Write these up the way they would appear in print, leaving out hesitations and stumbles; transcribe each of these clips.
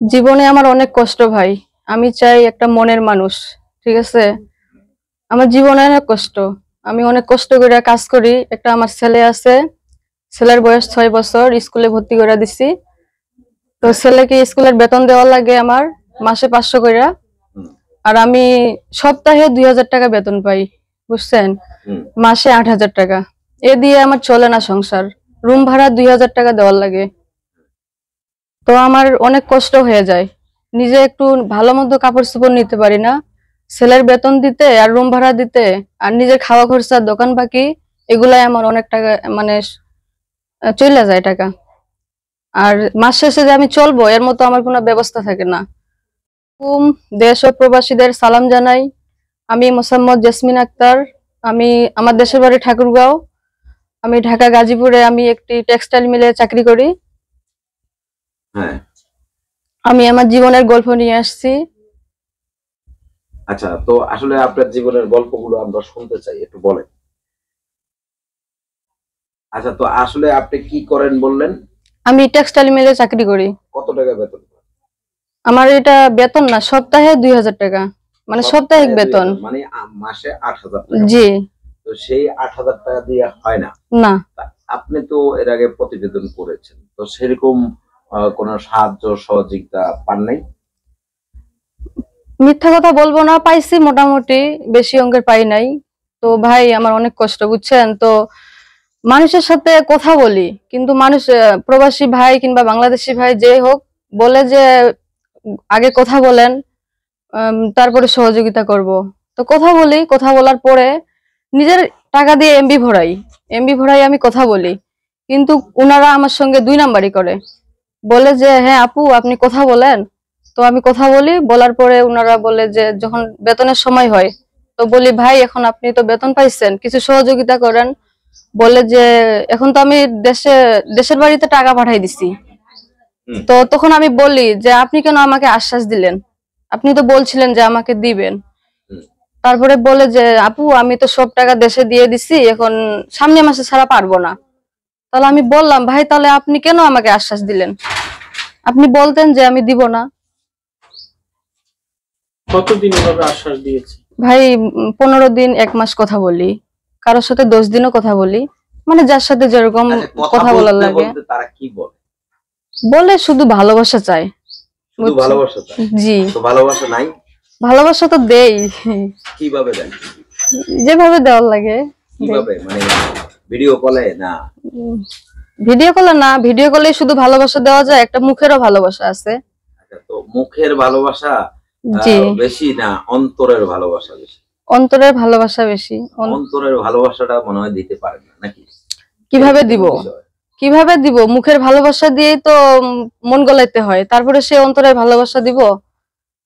জীবনে আমার অনেক কষ্ট ভাই। আমি চাই একটা মনের মানুষ। ঠিক আছে? আমার জীবনে অনেক কষ্ট। আমি অনেক কষ্ট করে কাজ করি। একটা আমার ছেলে আছে। ছেলের বয়স ৬ বছর। স্কুলে ভর্তি করে দিছি। তো ছেলেকে স্কুলের বেতন দেওয়া লাগে আমার মাসে ৫০০ কইরা। আর আমি সপ্তাহে ২০০০ টাকা বেতন পাই। বুঝছেন? মাসে ৮০০০ টাকা। এ দিয়ে আমার চলে না সংসার। রুম ভাড়া ২০০০ টাকা দেওয়ার লাগে। তো আমার অনেক কষ্ট হয়ে যায়। নিজে একটু ভালো মতো কাপড় চোপড় নিতে পারি না। ছেলের বেতন দিতে আর রুম ভাড়া দিতে আর নিজের খাওয়া খরচা দোকান বাকি এগুলাই আমার অনেক টাকা মানে চলে যায় টাকা। আর মাস শেষে যে আমি চলবো এর মতো আমার কোনো ব্যবস্থা থাকে না। দেশ ও প্রবাসীদের সালাম জানাই। আমি মোসাম্মদ জেসমিন আক্তার। আমি আমার দেশের বাড়ি ঠাকুরগাঁও। আমি ঢাকা গাজীপুরে আমি একটি টেক্সটাইল মিলে চাকরি করি। হ্যাঁ, আমি আমার জীবনের গল্প নিয়ে আসছি। আচ্ছা, তো আসলে আপনার জীবনের গল্পগুলো আমরা শুনতে চাই, একটু বলেন। আচ্ছা, তো আসলে আপনি কি করেন বললেন? আমি টেক্সটাইল মিলে চাকরি করি। কত টাকা বেতন? আমার এটা বেতন না, সপ্তাহে ২০০০ টাকা, মানে সাপ্তাহিক বেতন। মানে মাসে ৮০০০ টাকা? জি। তো সেই ৮০০০ টাকা দিয়ে হয় না? না। আপনি তো এর আগে প্রতিবেদন করেছেন, তো সেরকম কোনো সাহায্য সহযোগিতা পান নাই? মিথ্যা কথা বলবো না, পাইছি মোটামুটি, বেশি অঙ্কের পাই নাই। তো ভাই আমার অনেক কষ্ট, বুঝছেন তো। মানুষের সাথে কথা বলি, কিন্তু মানুষ প্রবাসী ভাই কিংবা বাংলাদেশি ভাই যে হোক বলে যে আগে কথা বলেন, তারপরে সহযোগিতা করব। তো কথা বলি, কথা বলার পরে নিজের টাকা দিয়ে এমবি ভরাই আমি কথা বলি, কিন্তু উনারা আমার সঙ্গে ২ নাম্বারই করে। বলে যে হ্যাঁ আপু আপনি কথা বলেন। তো আমি কথা বলি, বলার পরে উনারা বলে যে যখন বেতনের সময় হয় তো বলি ভাই এখন আপনি তো বেতন পাইছেন, কিছু সহযোগিতা করেন। বলে যে এখন তো আমি দেশের বাড়িতে টাকা পাঠাই দিছি। তো তখন আমি বলি যে আপনি কেন আমাকে আশ্বাস দিলেন, আপনি তো বলছিলেন যে আমাকে দিবেন। তারপরে বলে যে আপু আমি তো সব টাকা দেশে দিয়ে দিছি, এখন সামনের মাসে ছাড়া পারবো না। তাহলে আমি বললাম ভাই তাহলে আপনি কেন আমাকে আশ্বাস দিলেন, আপনি বলতেন যে আমি দিব না। কতদিন এভাবে আশ্বাস দিয়েছে? ভাই ১৫ দিন ১ মাস কথা বলি, কারোর সাথে 10 দিনও কথা বলি, মানে যার সাথে যেরকম কথা বলার লাগে। তারা কি বলে? বলে শুধু ভালোবাসা চায়। শুধু ভালোবাসা চায়? জি। তো ভালোবাসা নাই? ভালোবাসা তো দেই। কিভাবে দেন? যেভাবে দেওয়ার লাগে। কিভাবে, মানে ভিডিও কলে? না ভিডিও কলে না, ভিডিও কলে শুধু ভালোবাসা দেওয়া যায়, একটা মুখেরও ভালোবাসা আছে। আচ্ছা, তো মুখের ভালোবাসা বেশি না অন্তরের ভালোবাসা বেশি? অন্তরের ভালোবাসা বেশি। অন্তরের ভালোবাসাটা মনে হয় দিতে পারেন না, নাকি? কিভাবে দিব? কিভাবে দিব? মুখের ভালোবাসা দিয়েই তো মন গলাইতে হয়, তারপরে সে অন্তরের ভালোবাসা দিব।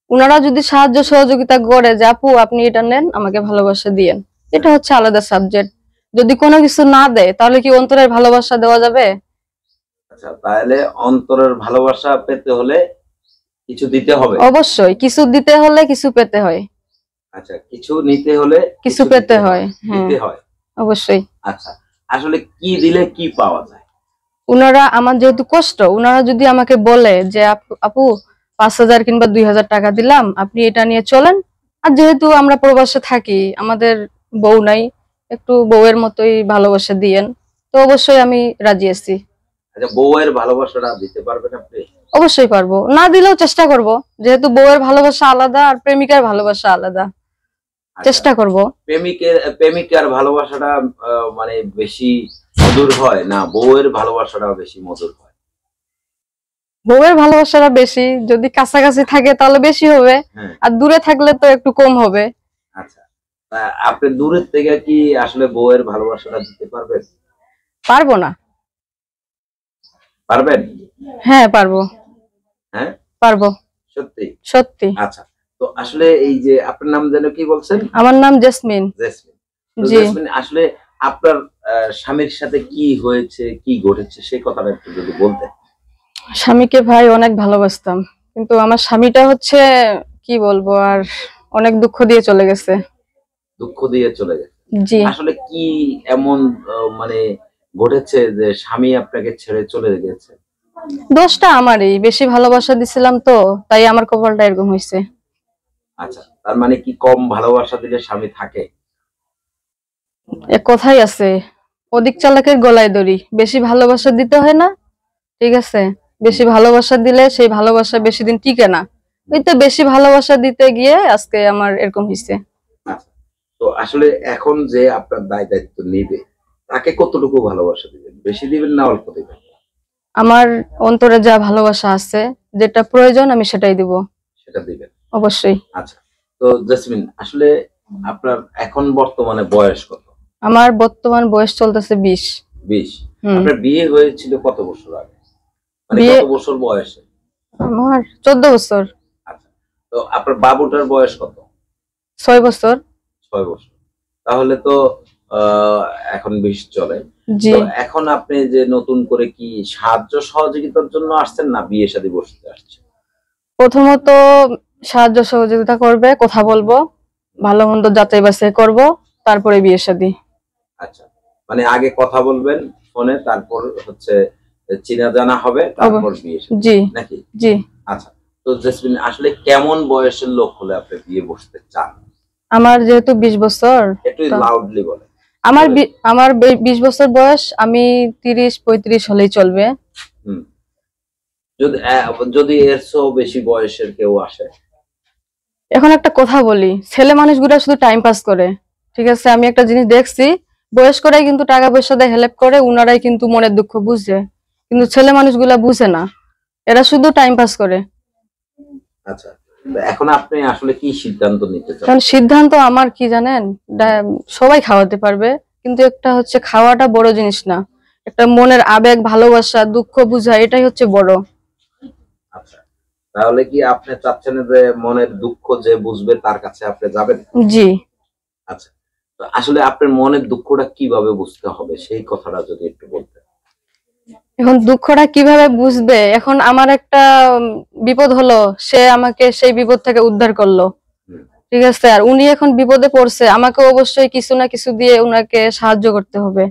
উনারা যদি সাহায্য সহযোগিতা করে যে আপু আপনি এটা নেন আমাকে ভালোবাসা দিয়েন, এটা হচ্ছে আলাদা সাবজেক্ট। যদি কোনো কিছু না দেয় তাহলে কি অন্তরের ভালোবাসা দেওয়া যাবে? আচ্ছা, তাহলে অন্তরের ভালোবাসা পেতে হলে কিছু দিতে হবে? অবশ্যই, কিছু দিতে হলে কিছু পেতে হয়। আচ্ছা, কিছু নিতে হলে কিছু পেতে হয়। দিতে হয় অবশ্যই। আচ্ছা, আসলে কি দিলে কি পাওয়া যায়? উনারা আমার যেহেতু কষ্ট, উনারা যদি আমাকে বলে যে আপু ৫০০০ কিংবা ২০০০ টাকা দিলাম, আপনি এটা নিয়ে চলেন। আর যেহেতু আমরা প্রবাসে থাকি, আমাদের বউ নাই, একটু বউয়ের মতোই ভালোবাসা দিয়েন, তো অবশ্যই আমি রাজি আছি। আচ্ছা, বউয়ের ভালোবাসাটা দিতে পারবেন আপনি? অবশ্যই পারবো, না দিলেও চেষ্টা করব, যেহেতু বউয়ের ভালোবাসা আলাদা আর প্রেমিকার ভালোবাসা আলাদা। চেষ্টা করব। প্রেমিকার ভালোবাসাটা মানে বেশি মধুর হয় না বউয়ের ভালোবাসাটা বেশি মধুর হয়? বউয়ের ভালোবাসাটা বেশি, যদি কাছাকাছি থাকে তাহলে বেশি হবে, আর দূরে থাকলে তো একটু কম হবে। আচ্ছা, আপনি দূরের থেকে কি আসলে বউয়ের ভালোবাসাটা দিতে পারবেন? পারবো না। পারবেন? হ্যাঁ পারবো। হ্যাঁ পারবো। সত্যি? সত্যি। আচ্ছা, তো আসলে এই যে আপনার নাম যেন কি বলছেন? আমার নাম জেসমিন। জেসমিন। জি। জেসমিন, আসলে আপনার স্বামীর সাথে কি হয়েছে, কি ঘটেছে সেই কথাটা একটু যদি বলতেন। স্বামীকে ভাই অনেক ভালোবাসতাম, কিন্তু আমার স্বামীটা হচ্ছে কি বলবো, আর অনেক দুঃখ দিয়ে চলে গেছে। দুঃখ দিয়ে চলে গেছে? জি। আসলে কি এমন মানে ঘটেছে যে স্বামী আপনাকে ছেড়ে চলে গেছে? দোষটা আমারই, বেশি ভালোবাসা দিছিলাম তো, তাই আমার কপালটা এরকম হয়েছে। আচ্ছা, তার মানে কি কম ভালোবাসা দিলে স্বামী থাকে? এক কথাই আছে, অধিক চালাকের গলায় দড়ি। বেশি ভালোবাসা দিতে হয় না, ঠিক আছে? বেশি ভালোবাসা দিলে সেই ভালোবাসা বেশি দিন টিকে না। ওই তো বেশি ভালোবাসা দিতে গিয়ে আজকে আমার এরকম হয়েছে। আচ্ছা, তো আসলে এখন যে আপনার দায় দায়িত্ব নিবে তাকে কতটুকু ভালোবাসা দিবেন? বেশি দিবেন না অল্প দিবেন? আমার অন্তরে যা ভালোবাসা আছে, যেটা প্রয়োজন আমি সেটাই দিব, সেটা দিবেন অবশ্যই। আচ্ছা, তো জেসমিন আসলে আপনার এখন বর্তমানে বয়স কত? আমার বর্তমান বয়স চলতেছে 20। 20। আপনার বিয়ে হয়েছিল কত বছর আগে, মানে বিয়ে কত বছর বয়সে? আমার 14 বছর। আচ্ছা, তো আপনার বাবুটার বয়স কত? 6 বছর। 6 বছর। তাহলে তো এখন 20 চলে। জি। তো এখন আপনি যে নতুন করে কি সাহায্য সহযোগিতার জন্য আসছেন না বিয়ে শাদী বসতে আসছেন? প্রথমত সাহায্য সহযোগিতা করবে, কথা বলবো, ভালো মন্দ যাচাই বাছাই করবো, তারপরে বিয়ে শাদী। আচ্ছা, মানে আগে কথা বলবেন ফোনে, তারপর হচ্ছে চিনা জানা হবে, তারপর বিয়ে শাদী, জি নাকি? জি। আচ্ছা, তো জেসমিন আসলে কেমন বয়সের লোক হলে আপনি বিয়ে বসতে চান? আমার যেহেতু 20 বছর, একটু লাউডলি বলেন। আমার 20 বছর বয়স, আমি 30-35 হলেই চলবে। হুম, যদি যদি এর চেয়েও বেশি বয়সের কেউ আসে? এখন একটা কথা বলি, ছেলে মানুষগুলা শুধু টাইম পাস করে, ঠিক আছে? আমি একটা জিনিস দেখছি, বয়স্করাই কিন্তু টাকা পয়সা দিয়ে হেল্প করে, উনারাই কিন্তু মনের দুঃখ বুঝে, কিন্তু ছেলে মানুষগুলা বুঝে না, এরা শুধু টাইম পাস করে। আচ্ছা, তো এখন আপনি আসলে কি সিদ্ধান্ত নিতে চান? কারণ সিদ্ধান্ত আমার কি জানেন, সবাই খাওয়াতে পারবে, কিন্তু একটা হচ্ছে খাওয়াটা বড় জিনিস না, একটা মনের আবেগ, ভালোবাসা, দুঃখ বুঝা, এটাই হচ্ছে বড়। আচ্ছা, তাহলে কি আপনি চাচ্ছেন যে মনের দুঃখ যে বুঝবে তার কাছে আপনি যাবেন? জি। আচ্ছা, তো আসলে আপনার মনের দুঃখটা কিভাবে বুঝতে হবে সেই কথাটা যদি একটু বলতেন। এখন দুঃখটা কিভাবে বুঝবে, এখন আমার একটা বিপদ হলো, সে আমাকে সেই বিপদ থেকে উদ্ধার করলো, হুম, ঠিক আছে? আর উনি এখন বিপদে পড়ছে, আমাকে অবশ্যই কিছু না কিছু দিয়ে উনাকে সাহায্য করতে হবে।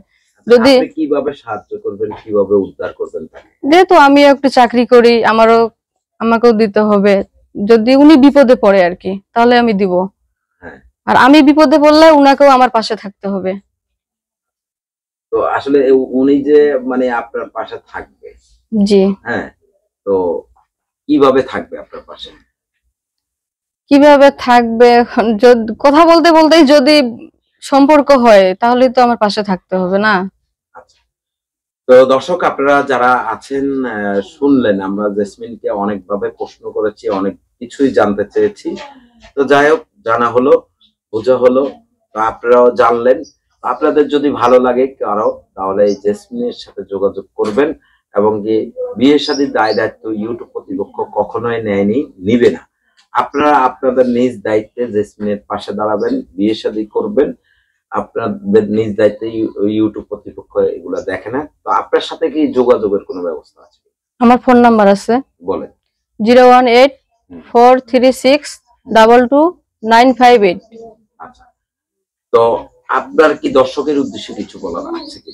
যদি আপনি কিভাবে সাহায্য করবেন, কিভাবে উদ্ধার করবেন তাকে? যেহেতু আমিও একটু চাকরি করি, আমাকেও দিতে হবে। যদি উনি বিপদে পড়ে আর কি, তাহলে আমি দিব। হ্যাঁ, আর আমি বিপদে পড়লে উনাকেও আমার পাশে থাকতে হবে। তো আসলে উনি যে মানে আপনার পাশে থাকবে, জি। হ্যাঁ, তো কিভাবে থাকবে আপনার পাশে? কিভাবে থাকবে, এখন কথা বলতে বলতেই যদি সম্পর্ক হয়, তাহলে তো আমার পাশে থাকতে হবে না? আচ্ছা, তো দর্শক আপনারা যারা আছেন, শুনলেন আমরা জেসমিনকে অনেকভাবে প্রশ্ন করেছি, অনেক কিছুই জানতে চেয়েছি। তো যাই হোক, জানা হলো, বোঝা হলো, তো আপনারাও জানলেন। আপনাদের যদি ভালো লাগে কারো, তাহলে এই জেসমিনের সাথে যোগাযোগ করবেন, এবং যে বিয়ে শাদীর দায় দায়িত্ব ইউটিউব কর্তৃপক্ষ কখনোই নেয়নি, নিবে না। আপনারা আপনাদের নিজ দায়িত্বে জেসমিনের পাশে দাঁড়াবেন, বিয়ে শাদী করবেন, আপনাদের নিজ দায়িত্বে। ইউটিউব কর্তৃপক্ষ এগুলা দেখে না। তো আপনার সাথে কি যোগাযোগের কোনো ব্যবস্থা আছে? আমার ফোন নাম্বার আছে, বলেন। 018-436-22-958। আচ্ছা, তো আপনার কি দর্শকের উদ্দেশ্যে কিছু বলার আছে কি?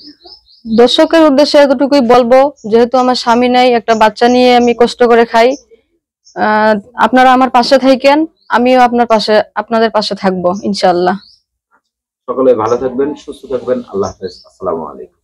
দর্শকের উদ্দেশ্যে এতটুকুই বলবো, যেহেতু আমার স্বামী নাই, একটা বাচ্চা নিয়ে আমি কষ্ট করে খাই, আপনারা আমার পাশে থাকেন, আমিও আপনাদের পাশে থাকবো ইনশাআল্লাহ। সকলে ভালো থাকবেন, সুস্থ থাকবেন। আল্লাহ হাফেজ। আসসালামু আলাইকুম।